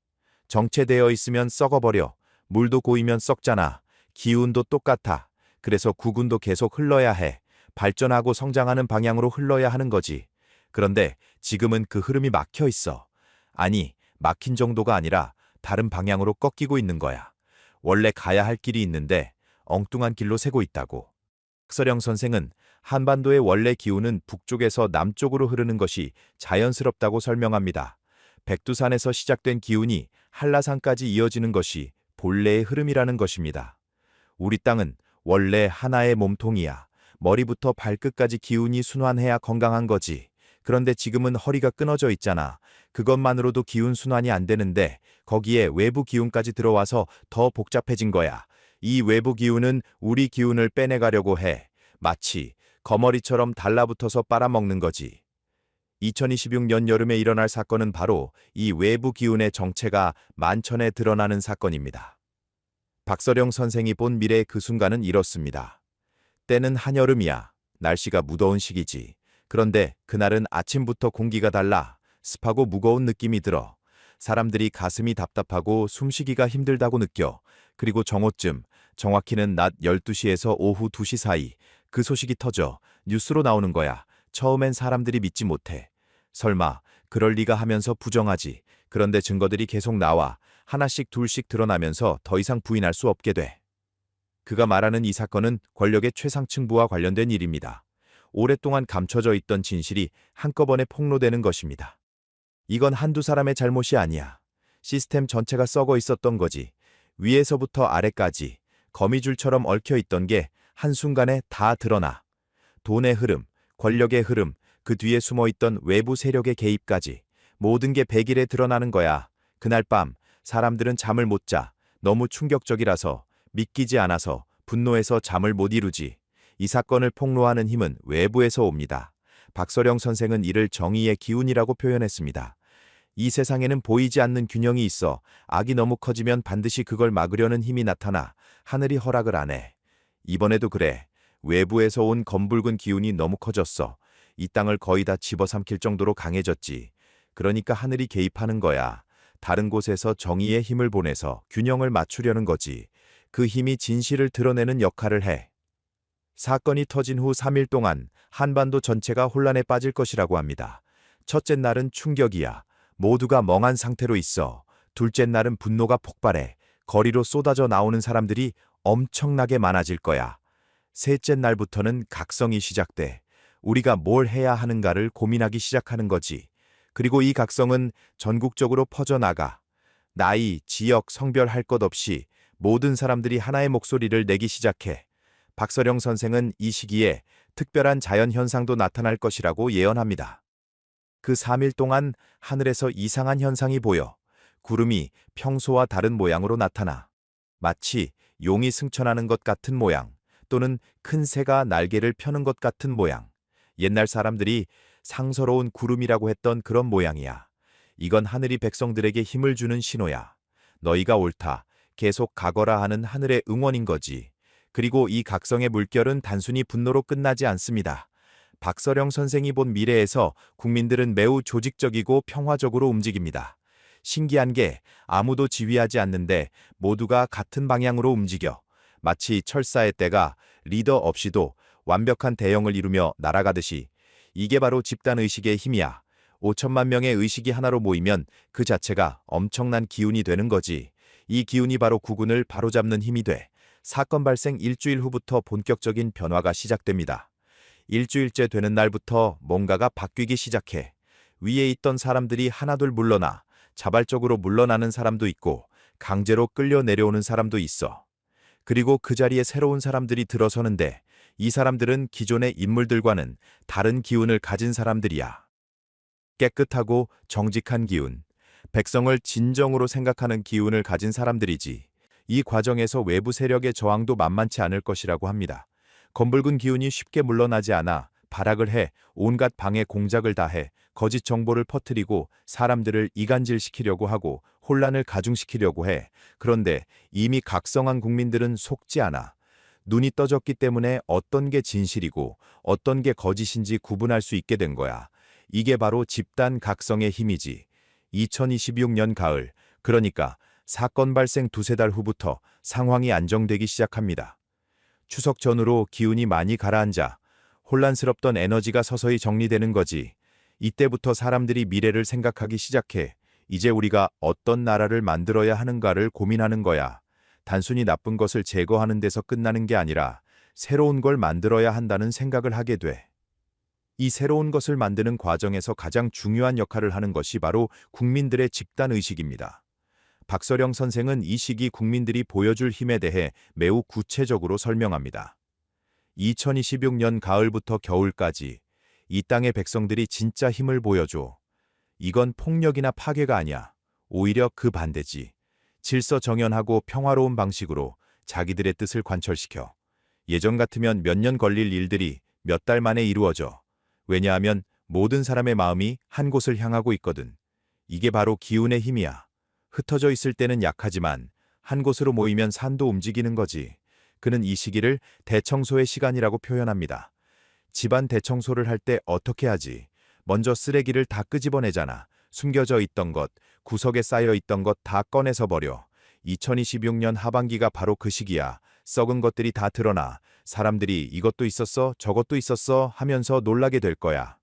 정체되어 있으면 썩어버려. 물도 고이면 썩잖아. 기운도 똑같아. 그래서 국운도 계속 흘러야 해. 발전하고 성장하는 방향으로 흘러야 하는 거지. 그런데 지금은 그 흐름이 막혀 있어. 아니, 막힌 정도가 아니라 다른 방향으로 꺾이고 있는 거야. 원래 가야 할 길이 있는데 엉뚱한 길로 새고 있다고. 박서령 선생은 한반도의 원래 기운은 북쪽에서 남쪽으로 흐르는 것이 자연스럽다고 설명합니다. 백두산에서 시작된 기운이 한라산까지 이어지는 것이 본래의 흐름이라는 것입니다. 우리 땅은 원래 하나의 몸통이야. 머리부터 발끝까지 기운이 순환해야 건강한 거지. 그런데 지금은 허리가 끊어져 있잖아. 그것만으로도 기운 순환이 안 되는데 거기에 외부 기운까지 들어와서 더 복잡해진 거야. 이 외부 기운은 우리 기운을 빼내가려고 해. 마치 거머리처럼 달라붙어서 빨아먹는 거지. 2026년 여름에 일어날 사건은 바로 이 외부 기운의 정체가 만천에 드러나는 사건입니다. 박서령 선생이 본 미래의 그 순간은 이렇습니다. 때는 한여름이야. 날씨가 무더운 시기지. 그런데 그날은 아침부터 공기가 달라. 습하고 무거운 느낌이 들어. 사람들이 가슴이 답답하고 숨쉬기가 힘들다고 느껴. 그리고 정오쯤, 정확히는 낮 12시에서 오후 2시 사이 그 소식이 터져 뉴스로 나오는 거야. 처음엔 사람들이 믿지 못해. 설마 그럴 리가 하면서 부정하지. 그런데 증거들이 계속 나와. 하나씩 둘씩 드러나면서 더 이상 부인할 수 없게 돼. 그가 말하는 이 사건은 권력의 최상층부와 관련된 일입니다. 오랫동안 감춰져 있던 진실이 한꺼번에 폭로되는 것입니다. 이건 한두 사람의 잘못이 아니야. 시스템 전체가 썩어 있었던 거지. 위에서부터 아래까지 거미줄처럼 얽혀 있던 게 한순간에 다 드러나. 돈의 흐름, 권력의 흐름, 그 뒤에 숨어있던 외부 세력의 개입까지 모든 게 백일에 드러나는 거야. 그날 밤 사람들은 잠을 못 자. 너무 충격적이라서, 믿기지 않아서, 분노해서 잠을 못 이루지. 이 사건을 폭로하는 힘은 외부에서 옵니다. 박서령 선생은 이를 정의의 기운이라고 표현했습니다. 이 세상에는 보이지 않는 균형이 있어. 악이 너무 커지면 반드시 그걸 막으려는 힘이 나타나 하늘이 허락을 안 해. 이번에도 그래. 외부에서 온 검붉은 기운이 너무 커졌어. 이 땅을 거의 다 집어삼킬 정도로 강해졌지. 그러니까 하늘이 개입하는 거야. 다른 곳에서 정의의 힘을 보내서 균형을 맞추려는 거지. 그 힘이 진실을 드러내는 역할을 해. 사건이 터진 후 3일 동안 한반도 전체가 혼란에 빠질 것이라고 합니다. 첫째 날은 충격이야. 모두가 멍한 상태로 있어. 둘째 날은 분노가 폭발해. 거리로 쏟아져 나오는 사람들이 엄청나게 많아질 거야. 셋째 날부터는 각성이 시작돼. 우리가 뭘 해야 하는가를 고민하기 시작하는 거지. 그리고 이 각성은 전국적으로 퍼져나가. 나이, 지역, 성별 할 것 없이 모든 사람들이 하나의 목소리를 내기 시작해. 박서령 선생은 이 시기에 특별한 자연현상도 나타날 것이라고 예언합니다. 그 3일 동안 하늘에서 이상한 현상이 보여. 구름이 평소와 다른 모양으로 나타나. 마치 용이 승천하는 것 같은 모양, 또는 큰 새가 날개를 펴는 것 같은 모양. 옛날 사람들이 상서로운 구름이라고 했던 그런 모양이야. 이건 하늘이 백성들에게 힘을 주는 신호야. 너희가 옳다. 계속 가거라 하는 하늘의 응원인 거지. 그리고 이 각성의 물결은 단순히 분노로 끝나지 않습니다. 박서령 선생이 본 미래에서 국민들은 매우 조직적이고 평화적으로 움직입니다. 신기한 게 아무도 지휘하지 않는데 모두가 같은 방향으로 움직여 마치 철사의 떼가 리더 없이도 완벽한 대형을 이루며 날아가듯이 이게 바로 집단의식의 힘이야. 5천만 명의 의식이 하나로 모이면 그 자체가 엄청난 기운이 되는 거지. 이 기운이 바로 국군을 바로잡는 힘이 돼. 사건 발생 일주일 후부터 본격적인 변화가 시작됩니다. 일주일째 되는 날부터 뭔가가 바뀌기 시작해. 위에 있던 사람들이 하나둘 물러나 자발적으로 물러나는 사람도 있고 강제로 끌려 내려오는 사람도 있어. 그리고 그 자리에 새로운 사람들이 들어서는데 이 사람들은 기존의 인물들과는 다른 기운을 가진 사람들이야. 깨끗하고 정직한 기운, 백성을 진정으로 생각하는 기운을 가진 사람들이지. 이 과정에서 외부 세력의 저항도 만만치 않을 것이라고 합니다. 검붉은 기운이 쉽게 물러나지 않아 발악을 해 온갖 방해 공작을 다해 거짓 정보를 퍼뜨리고 사람들을 이간질시키려고 하고 혼란을 가중시키려고 해. 그런데 이미 각성한 국민들은 속지 않아. 눈이 떠졌기 때문에 어떤 게 진실이고 어떤 게 거짓인지 구분할 수 있게 된 거야. 이게 바로 집단 각성의 힘이지. 2026년 가을, 그러니까 사건 발생 두세 달 후부터 상황이 안정되기 시작합니다. 추석 전후로 기운이 많이 가라앉아 혼란스럽던 에너지가 서서히 정리되는 거지. 이때부터 사람들이 미래를 생각하기 시작해. 이제 우리가 어떤 나라를 만들어야 하는가를 고민하는 거야. 단순히 나쁜 것을 제거하는 데서 끝나는 게 아니라 새로운 걸 만들어야 한다는 생각을 하게 돼. 이 새로운 것을 만드는 과정에서 가장 중요한 역할을 하는 것이 바로 국민들의 집단의식입니다. 박서령 선생은 이 시기 국민들이 보여줄 힘에 대해 매우 구체적으로 설명합니다. 2026년 가을부터 겨울까지 이 땅의 백성들이 진짜 힘을 보여줘. 이건 폭력이나 파괴가 아니야. 오히려 그 반대지. 질서정연하고 평화로운 방식으로 자기들의 뜻을 관철시켜. 예전 같으면 몇 년 걸릴 일들이 몇 달 만에 이루어져. 왜냐하면 모든 사람의 마음이 한 곳을 향하고 있거든. 이게 바로 기운의 힘이야. 흩어져 있을 때는 약하지만 한 곳으로 모이면 산도 움직이는 거지. 그는 이 시기를 대청소의 시간이라고 표현합니다. 집안 대청소를 할 때 어떻게 하지? 먼저 쓰레기를 다 끄집어내잖아. 숨겨져 있던 것, 구석에 쌓여 있던 것 다 꺼내서 버려. 2026년 하반기가 바로 그 시기야. 썩은 것들이 다 드러나. 사람들이 이것도 있었어, 저것도 있었어 하면서 놀라게 될 거야.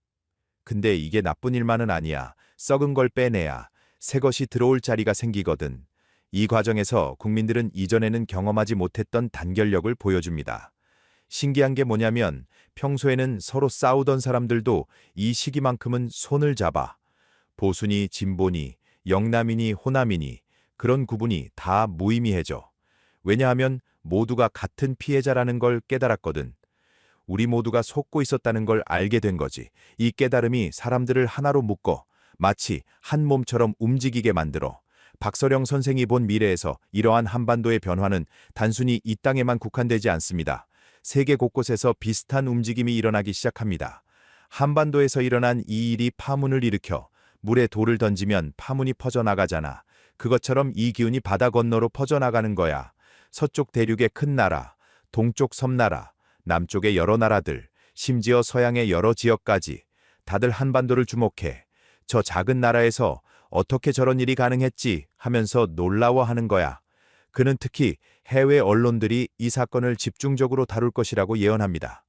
근데 이게 나쁜 일만은 아니야. 썩은 걸 빼내야 새 것이 들어올 자리가 생기거든. 이 과정에서 국민들은 이전에는 경험하지 못했던 단결력을 보여줍니다. 신기한 게 뭐냐면 평소에는 서로 싸우던 사람들도 이 시기만큼은 손을 잡아. 보수니 진보니 영남이니 호남이니 그런 구분이 다 무의미해져. 왜냐하면 모두가 같은 피해자라는 걸 깨달았거든. 우리 모두가 속고 있었다는 걸 알게 된 거지. 이 깨달음이 사람들을 하나로 묶어 마치 한 몸처럼 움직이게 만들어. 박서령 선생이 본 미래에서 이러한 한반도의 변화는 단순히 이 땅에만 국한되지 않습니다. 세계 곳곳에서 비슷한 움직임이 일어나기 시작합니다. 한반도에서 일어난 이 일이 파문을 일으켜 물에 돌을 던지면 파문이 퍼져나가잖아. 그것처럼 이 기운이 바다 건너로 퍼져나가는 거야. 서쪽 대륙의 큰 나라, 동쪽 섬나라, 남쪽의 여러 나라들, 심지어 서양의 여러 지역까지 다들 한반도를 주목해. 저 작은 나라에서 어떻게 저런 일이 가능했지 하면서 놀라워하는 거야. 그는 특히 해외 언론들이 이 사건을 집중적으로 다룰 것이라고 예언합니다.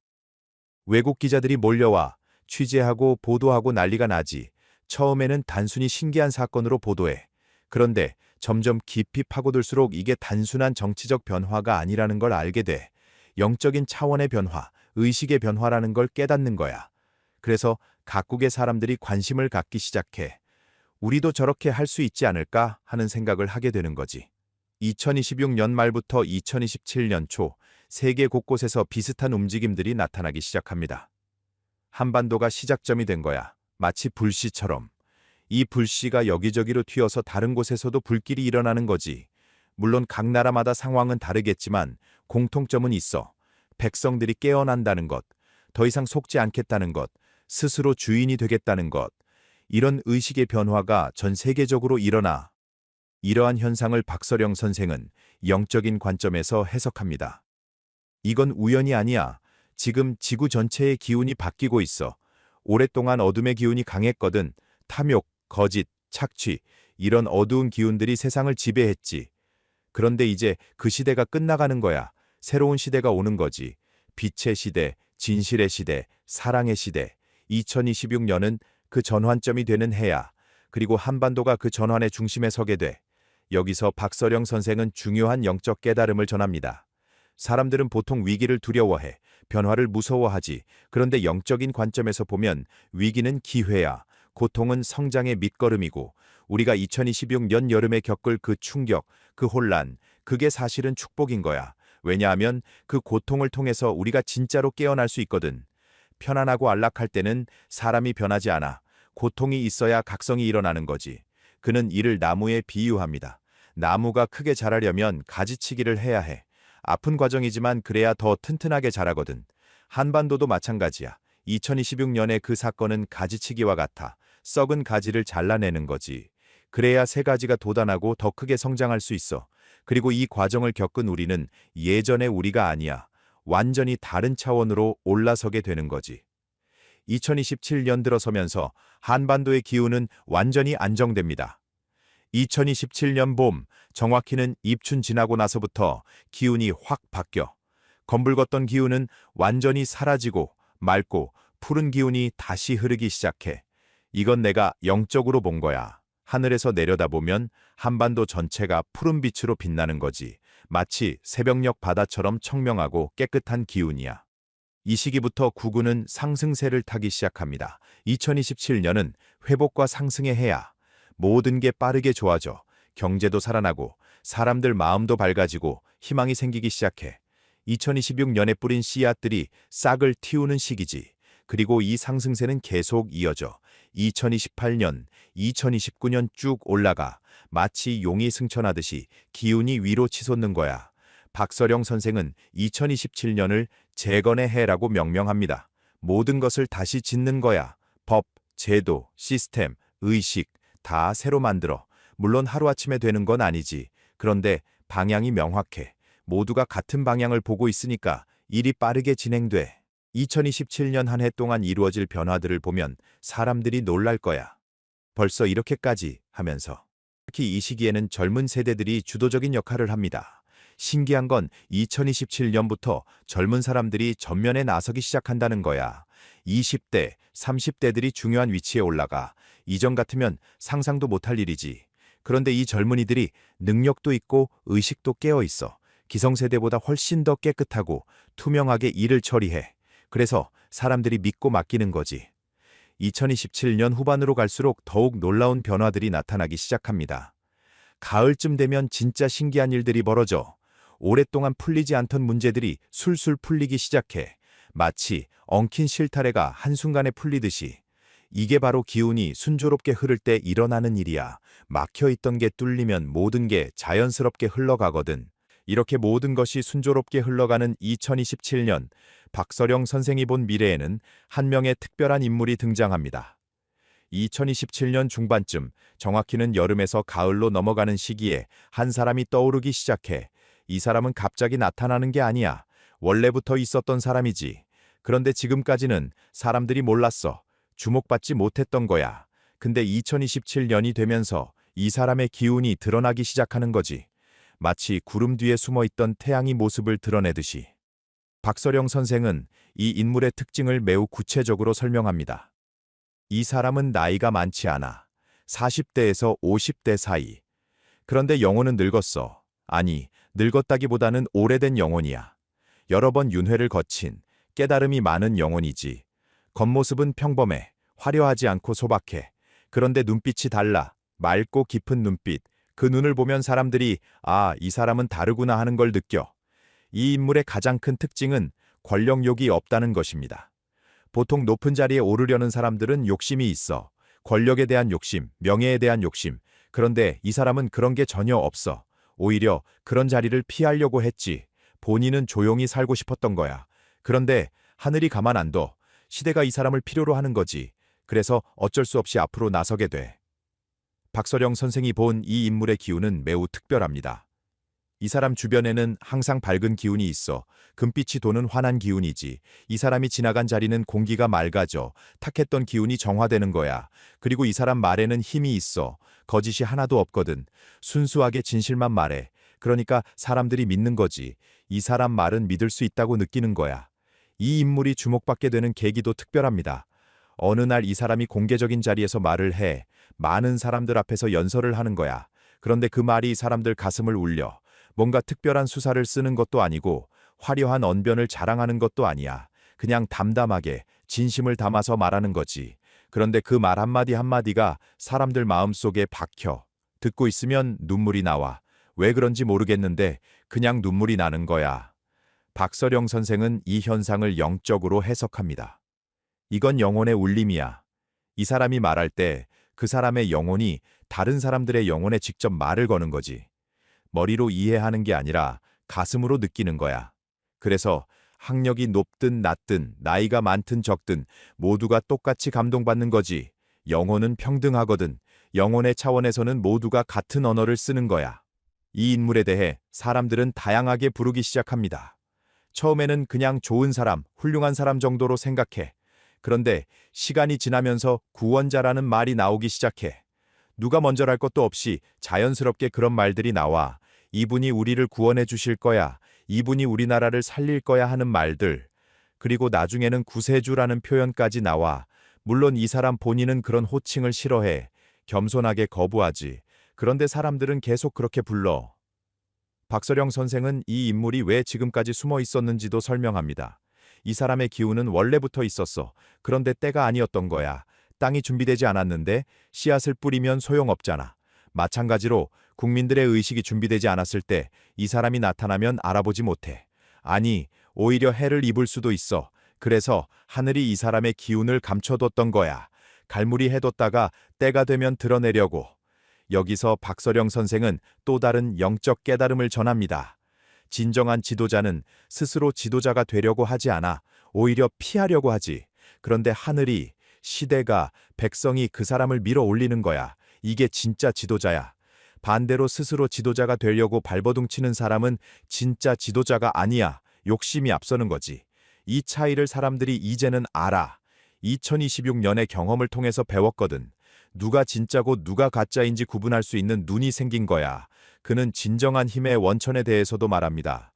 외국 기자들이 몰려와 취재하고 보도하고 난리가 나지. 처음에는 단순히 신기한 사건으로 보도해. 그런데 점점 깊이 파고들수록 이게 단순한 정치적 변화가 아니라는 걸 알게 돼. 영적인 차원의 변화, 의식의 변화라는 걸 깨닫는 거야. 그래서 각국의 사람들이 관심을 갖기 시작해. 우리도 저렇게 할 수 있지 않을까 하는 생각을 하게 되는 거지. 2026년 말부터 2027년 초 세계 곳곳에서 비슷한 움직임들이 나타나기 시작합니다. 한반도가 시작점이 된 거야. 마치 불씨처럼. 이 불씨가 여기저기로 튀어서 다른 곳에서도 불길이 일어나는 거지. 물론 각 나라마다 상황은 다르겠지만 공통점은 있어. 백성들이 깨어난다는 것, 더 이상 속지 않겠다는 것, 스스로 주인이 되겠다는 것. 이런 의식의 변화가 전 세계적으로 일어나. 이러한 현상을 박서령 선생은 영적인 관점에서 해석합니다. 이건 우연이 아니야. 지금 지구 전체의 기운이 바뀌고 있어. 오랫동안 어둠의 기운이 강했거든. 탐욕, 거짓, 착취, 이런 어두운 기운들이 세상을 지배했지. 그런데 이제 그 시대가 끝나가는 거야. 새로운 시대가 오는 거지. 빛의 시대, 진실의 시대, 사랑의 시대. 2026년은 그 전환점이 되는 해야. 그리고 한반도가 그 전환의 중심에 서게 돼. 여기서 박서령 선생은 중요한 영적 깨달음을 전합니다. 사람들은 보통 위기를 두려워해. 변화를 무서워하지. 그런데 영적인 관점에서 보면 위기는 기회야. 고통은 성장의 밑거름이고 우리가 2026년 여름에 겪을 그 충격, 그 혼란, 그게 사실은 축복인 거야. 왜냐하면 그 고통을 통해서 우리가 진짜로 깨어날 수 있거든. 편안하고 안락할 때는 사람이 변하지 않아. 고통이 있어야 각성이 일어나는 거지. 그는 이를 나무에 비유합니다. 나무가 크게 자라려면 가지치기를 해야 해. 아픈 과정이지만 그래야 더 튼튼하게 자라거든. 한반도도 마찬가지야. 2026년의 그 사건은 가지치기와 같아. 썩은 가지를 잘라내는 거지. 그래야 새 가지가 돋아나고 더 크게 성장할 수 있어. 그리고 이 과정을 겪은 우리는 예전의 우리가 아니야. 완전히 다른 차원으로 올라서게 되는 거지. 2027년 들어서면서 한반도의 기후는 완전히 안정됩니다. 2027년 봄, 정확히는 입춘 지나고 나서부터 기운이 확 바뀌어. 검붉었던 기운은 완전히 사라지고 맑고 푸른 기운이 다시 흐르기 시작해. 이건 내가 영적으로 본 거야. 하늘에서 내려다보면 한반도 전체가 푸른 빛으로 빛나는 거지. 마치 새벽녘 바다처럼 청명하고 깨끗한 기운이야. 이 시기부터 구구는 상승세를 타기 시작합니다. 2027년은 회복과 상승의 해야. 모든 게 빠르게 좋아져. 경제도 살아나고 사람들 마음도 밝아지고 희망이 생기기 시작해. 2026년에 뿌린 씨앗들이 싹을 틔우는 시기지. 그리고 이 상승세는 계속 이어져. 2028년, 2029년 쭉 올라가. 마치 용이 승천하듯이 기운이 위로 치솟는 거야. 박서령 선생은 2027년을 재건의 해라고 명명합니다. 모든 것을 다시 짓는 거야. 법, 제도, 시스템, 의식 다 새로 만들어. 물론 하루아침에 되는 건 아니지. 그런데 방향이 명확해. 모두가 같은 방향을 보고 있으니까 일이 빠르게 진행돼. 2027년 한 해 동안 이루어질 변화들을 보면 사람들이 놀랄 거야. 벌써 이렇게까지 하면서. 특히 이 시기에는 젊은 세대들이 주도적인 역할을 합니다. 신기한 건 2027년부터 젊은 사람들이 전면에 나서기 시작한다는 거야. 20대, 30대들이 중요한 위치에 올라가. 이전 같으면 상상도 못할 일이지. 그런데 이 젊은이들이 능력도 있고 의식도 깨어 있어. 기성세대보다 훨씬 더 깨끗하고 투명하게 일을 처리해. 그래서 사람들이 믿고 맡기는 거지. 2027년 후반으로 갈수록 더욱 놀라운 변화들이 나타나기 시작합니다. 가을쯤 되면 진짜 신기한 일들이 벌어져. 오랫동안 풀리지 않던 문제들이 술술 풀리기 시작해. 마치 엉킨 실타래가 한순간에 풀리듯이. 이게 바로 기운이 순조롭게 흐를 때 일어나는 일이야. 막혀있던 게 뚫리면 모든 게 자연스럽게 흘러가거든. 이렇게 모든 것이 순조롭게 흘러가는 2027년, 박서령 선생이 본 미래에는 한 명의 특별한 인물이 등장합니다. 2027년 중반쯤, 정확히는 여름에서 가을로 넘어가는 시기에 한 사람이 떠오르기 시작해. 이 사람은 갑자기 나타나는 게 아니야. 원래부터 있었던 사람이지. 그런데 지금까지는 사람들이 몰랐어. 주목받지 못했던 거야. 근데 2027년이 되면서 이 사람의 기운이 드러나기 시작하는 거지. 마치 구름 뒤에 숨어있던 태양이 모습을 드러내듯이. 박서령 선생은 이 인물의 특징을 매우 구체적으로 설명합니다. 이 사람은 나이가 많지 않아. 40대에서 50대 사이. 그런데 영혼은 늙었어. 아니, 늙었다기보다는 오래된 영혼이야. 여러 번 윤회를 거친 깨달음이 많은 영혼이지. 겉모습은 평범해. 화려하지 않고 소박해. 그런데 눈빛이 달라. 맑고 깊은 눈빛. 그 눈을 보면 사람들이 아, 이 사람은 다르구나 하는 걸 느껴. 이 인물의 가장 큰 특징은 권력욕이 없다는 것입니다. 보통 높은 자리에 오르려는 사람들은 욕심이 있어. 권력에 대한 욕심, 명예에 대한 욕심. 그런데 이 사람은 그런 게 전혀 없어. 오히려 그런 자리를 피하려고 했지. 본인은 조용히 살고 싶었던 거야. 그런데 하늘이 가만 안 둬. 시대가 이 사람을 필요로 하는 거지. 그래서 어쩔 수 없이 앞으로 나서게 돼. 박서령 선생이 본 이 인물의 기운은 매우 특별합니다. 이 사람 주변에는 항상 밝은 기운이 있어. 금빛이 도는 환한 기운이지. 이 사람이 지나간 자리는 공기가 맑아져. 탁했던 기운이 정화되는 거야. 그리고 이 사람 말에는 힘이 있어. 거짓이 하나도 없거든. 순수하게 진실만 말해. 그러니까 사람들이 믿는 거지. 이 사람 말은 믿을 수 있다고 느끼는 거야. 이 인물이 주목받게 되는 계기도 특별합니다. 어느 날 이 사람이 공개적인 자리에서 말을 해. 많은 사람들 앞에서 연설을 하는 거야. 그런데 그 말이 사람들 가슴을 울려. 뭔가 특별한 수사를 쓰는 것도 아니고 화려한 언변을 자랑하는 것도 아니야. 그냥 담담하게 진심을 담아서 말하는 거지. 그런데 그 말 한마디 한마디가 사람들 마음속에 박혀. 듣고 있으면 눈물이 나와. 왜 그런지 모르겠는데 그냥 눈물이 나는 거야. 박서령 선생은 이 현상을 영적으로 해석합니다. 이건 영혼의 울림이야. 이 사람이 말할 때 그 사람의 영혼이 다른 사람들의 영혼에 직접 말을 거는 거지. 머리로 이해하는 게 아니라 가슴으로 느끼는 거야. 그래서 학력이 높든 낮든 나이가 많든 적든 모두가 똑같이 감동받는 거지. 영혼은 평등하거든. 영혼의 차원에서는 모두가 같은 언어를 쓰는 거야. 이 인물에 대해 사람들은 다양하게 부르기 시작합니다. 처음에는 그냥 좋은 사람, 훌륭한 사람 정도로 생각해. 그런데 시간이 지나면서 구원자라는 말이 나오기 시작해. 누가 먼저랄 것도 없이 자연스럽게 그런 말들이 나와. 이분이 우리를 구원해 주실 거야. 이분이 우리나라를 살릴 거야 하는 말들. 그리고 나중에는 구세주라는 표현까지 나와. 물론 이 사람 본인은 그런 호칭을 싫어해. 겸손하게 거부하지. 그런데 사람들은 계속 그렇게 불러. 박서령 선생은 이 인물이 왜 지금까지 숨어 있었는지도 설명합니다. 이 사람의 기운은 원래부터 있었어. 그런데 때가 아니었던 거야. 땅이 준비되지 않았는데 씨앗을 뿌리면 소용없잖아. 마찬가지로 국민들의 의식이 준비되지 않았을 때 이 사람이 나타나면 알아보지 못해. 아니, 오히려 해를 입을 수도 있어. 그래서 하늘이 이 사람의 기운을 감춰뒀던 거야. 갈무리 해뒀다가 때가 되면 드러내려고. 여기서 박서령 선생은 또 다른 영적 깨달음을 전합니다. 진정한 지도자는 스스로 지도자가 되려고 하지 않아. 오히려 피하려고 하지. 그런데 하늘이, 시대가, 백성이 그 사람을 밀어 올리는 거야. 이게 진짜 지도자야. 반대로 스스로 지도자가 되려고 발버둥치는 사람은 진짜 지도자가 아니야. 욕심이 앞서는 거지. 이 차이를 사람들이 이제는 알아. 2026년의 경험을 통해서 배웠거든. 누가 진짜고 누가 가짜인지 구분할 수 있는 눈이 생긴 거야. 그는 진정한 힘의 원천에 대해서도 말합니다.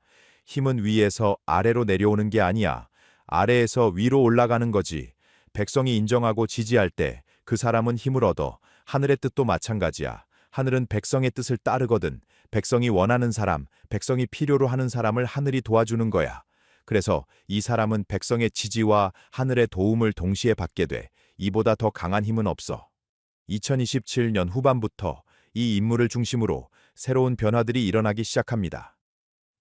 힘은 위에서 아래로 내려오는 게 아니야. 아래에서 위로 올라가는 거지. 백성이 인정하고 지지할 때 그 사람은 힘을 얻어. 하늘의 뜻도 마찬가지야. 하늘은 백성의 뜻을 따르거든. 백성이 원하는 사람, 백성이 필요로 하는 사람을 하늘이 도와주는 거야. 그래서 이 사람은 백성의 지지와 하늘의 도움을 동시에 받게 돼. 이보다 더 강한 힘은 없어. 2027년 후반부터 이 인물을 중심으로 새로운 변화들이 일어나기 시작합니다.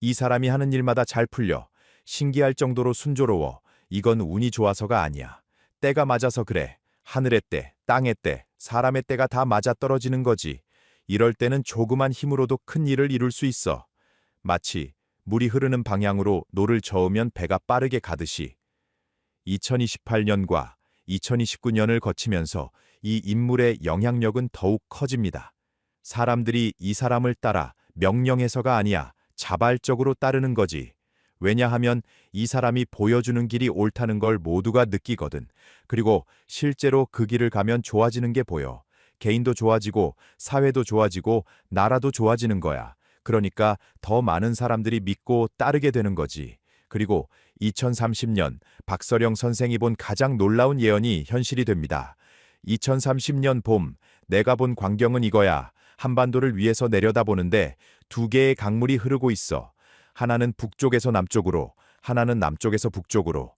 이 사람이 하는 일마다 잘 풀려. 신기할 정도로 순조로워. 이건 운이 좋아서가 아니야. 때가 맞아서 그래. 하늘의 때, 땅의 때, 사람의 때가 다 맞아떨어지는 거지. 이럴 때는 조그만 힘으로도 큰 일을 이룰 수 있어. 마치 물이 흐르는 방향으로 노를 저으면 배가 빠르게 가듯이. 2028년과 2029년을 거치면서 이 인물의 영향력은 더욱 커집니다. 사람들이 이 사람을 따라 명령해서가 아니야. 자발적으로 따르는 거지. 왜냐하면 이 사람이 보여주는 길이 옳다는 걸 모두가 느끼거든. 그리고 실제로 그 길을 가면 좋아지는 게 보여. 개인도 좋아지고 사회도 좋아지고 나라도 좋아지는 거야. 그러니까 더 많은 사람들이 믿고 따르게 되는 거지. 그리고 2030년 박서령 선생이 본 가장 놀라운 예언이 현실이 됩니다. 2030년 봄, 내가 본 광경은 이거야. 한반도를 위에서 내려다보는데 두 개의 강물이 흐르고 있어. 하나는 북쪽에서 남쪽으로, 하나는 남쪽에서 북쪽으로.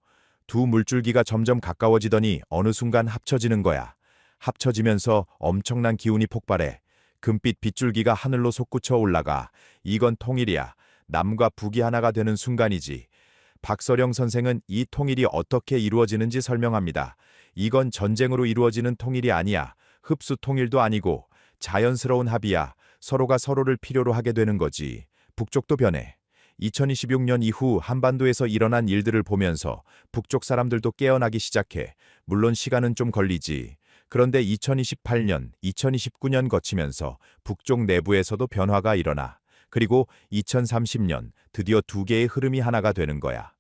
두 물줄기가 점점 가까워지더니 어느 순간 합쳐지는 거야. 합쳐지면서 엄청난 기운이 폭발해. 금빛 빗줄기가 하늘로 솟구쳐 올라가. 이건 통일이야. 남과 북이 하나가 되는 순간이지. 박서령 선생은 이 통일이 어떻게 이루어지는지 설명합니다. 이건 전쟁으로 이루어지는 통일이 아니야. 흡수 통일도 아니고 자연스러운 합의야. 서로가 서로를 필요로 하게 되는 거지. 북쪽도 변해. 2026년 이후 한반도에서 일어난 일들을 보면서 북쪽 사람들도 깨어나기 시작해. 물론 시간은 좀 걸리지. 그런데 2028년, 2029년 거치면서 북쪽 내부에서도 변화가 일어나. 그리고 2030년 드디어 두 개의 흐름이 하나가 되는 거야.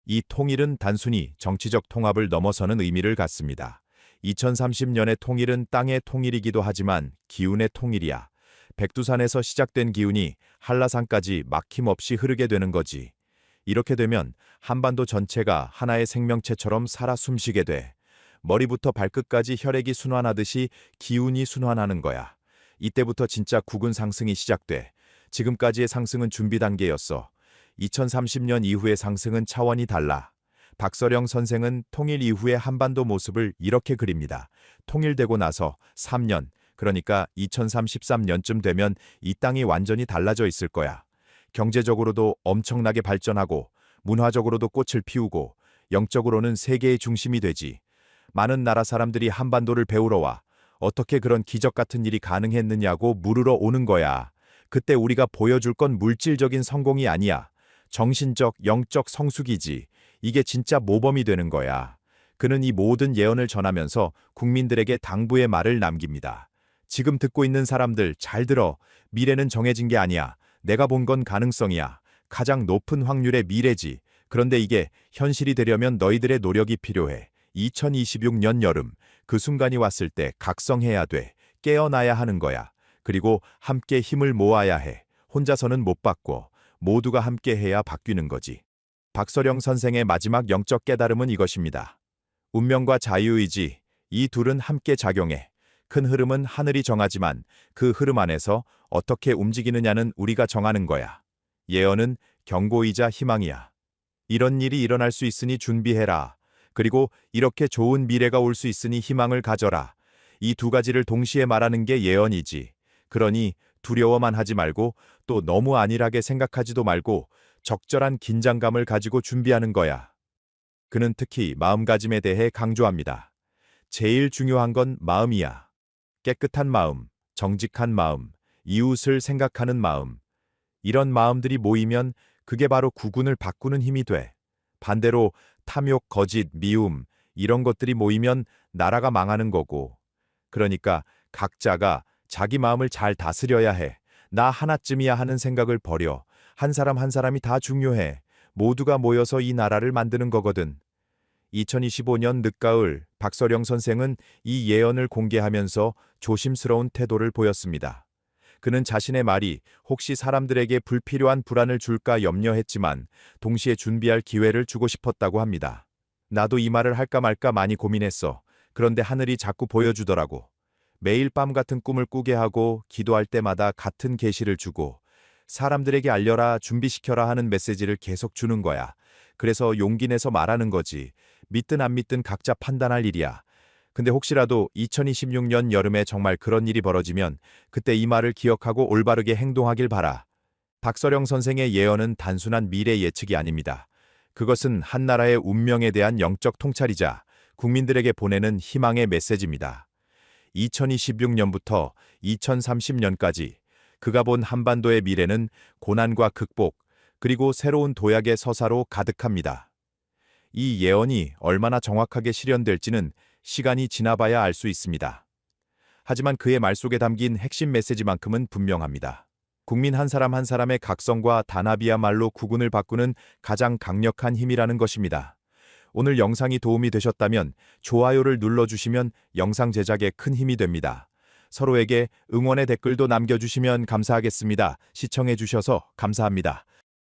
이 통일은 단순히 정치적 통합을 넘어서는 의미를 갖습니다. 2030년의 통일은 땅의 통일이기도 하지만 기운의 통일이야. 백두산에서 시작된 기운이 한라산까지 막힘없이 흐르게 되는 거지. 이렇게 되면 한반도 전체가 하나의 생명체처럼 살아 숨쉬게 돼. 머리부터 발끝까지 혈액이 순환하듯이 기운이 순환하는 거야. 이때부터 진짜 국운 상승이 시작돼. 지금까지의 상승은 준비 단계였어. 2030년 이후의 상승은 차원이 달라. 박서령 선생은 통일 이후의 한반도 모습을 이렇게 그립니다. 통일되고 나서 3년, 그러니까 2033년쯤 되면 이 땅이 완전히 달라져 있을 거야. 경제적으로도 엄청나게 발전하고, 문화적으로도 꽃을 피우고, 영적으로는 세계의 중심이 되지. 많은 나라 사람들이 한반도를 배우러 와. 어떻게 그런 기적 같은 일이 가능했느냐고 물으러 오는 거야. 그때 우리가 보여줄 건 물질적인 성공이 아니야. 정신적, 영적 성숙이지. 이게 진짜 모범이 되는 거야. 그는 이 모든 예언을 전하면서 국민들에게 당부의 말을 남깁니다. 지금 듣고 있는 사람들 잘 들어. 미래는 정해진 게 아니야. 내가 본 건 가능성이야. 가장 높은 확률의 미래지. 그런데 이게 현실이 되려면 너희들의 노력이 필요해. 2026년 여름, 그 순간이 왔을 때 각성해야 돼. 깨어나야 하는 거야. 그리고 함께 힘을 모아야 해. 혼자서는 못 바꿔. 모두가 함께 해야 바뀌는 거지. 박서령 선생의 마지막 영적 깨달음은 이것입니다. 운명과 자유의지, 이 둘은 함께 작용해. 큰 흐름은 하늘이 정하지만 그 흐름 안에서 어떻게 움직이느냐는 우리가 정하는 거야. 예언은 경고이자 희망이야. 이런 일이 일어날 수 있으니 준비해라. 그리고 이렇게 좋은 미래가 올 수 있으니 희망을 가져라. 이 두 가지를 동시에 말하는 게 예언이지. 그러니 두려워만 하지 말고 또 너무 안일하게 생각하지도 말고 적절한 긴장감을 가지고 준비하는 거야. 그는 특히 마음가짐에 대해 강조합니다. 제일 중요한 건 마음이야. 깨끗한 마음, 정직한 마음, 이웃을 생각하는 마음. 이런 마음들이 모이면 그게 바로 국운을 바꾸는 힘이 돼. 반대로 탐욕, 거짓, 미움 이런 것들이 모이면 나라가 망하는 거고. 그러니까 각자가 자기 마음을 잘 다스려야 해. 나 하나쯤이야 하는 생각을 버려. 한 사람 한 사람이 다 중요해. 모두가 모여서 이 나라를 만드는 거거든. 2025년 늦가을 박서령 선생은 이 예언을 공개하면서 조심스러운 태도를 보였습니다. 그는 자신의 말이 혹시 사람들에게 불필요한 불안을 줄까 염려했지만 동시에 준비할 기회를 주고 싶었다고 합니다. 나도 이 말을 할까 말까 많이 고민했어. 그런데 하늘이 자꾸 보여주더라고. 매일 밤 같은 꿈을 꾸게 하고 기도할 때마다 같은 계시를 주고 사람들에게 알려라, 준비시켜라 하는 메시지를 계속 주는 거야. 그래서 용기 내서 말하는 거지. 믿든 안 믿든 각자 판단할 일이야. 근데 혹시라도 2026년 여름에 정말 그런 일이 벌어지면 그때 이 말을 기억하고 올바르게 행동하길 바라. 박서령 선생의 예언은 단순한 미래 예측이 아닙니다. 그것은 한 나라의 운명에 대한 영적 통찰이자 국민들에게 보내는 희망의 메시지입니다. 2026년부터 2030년까지 그가 본 한반도의 미래는 고난과 극복, 그리고 새로운 도약의 서사로 가득합니다. 이 예언이 얼마나 정확하게 실현될지는 시간이 지나봐야 알 수 있습니다. 하지만 그의 말 속에 담긴 핵심 메시지만큼은 분명합니다. 국민 한 사람 한 사람의 각성과 단합이야말로 국운을 바꾸는 가장 강력한 힘이라는 것입니다. 오늘 영상이 도움이 되셨다면 좋아요를 눌러주시면 영상 제작에 큰 힘이 됩니다. 서로에게 응원의 댓글도 남겨주시면 감사하겠습니다. 시청해주셔서 감사합니다.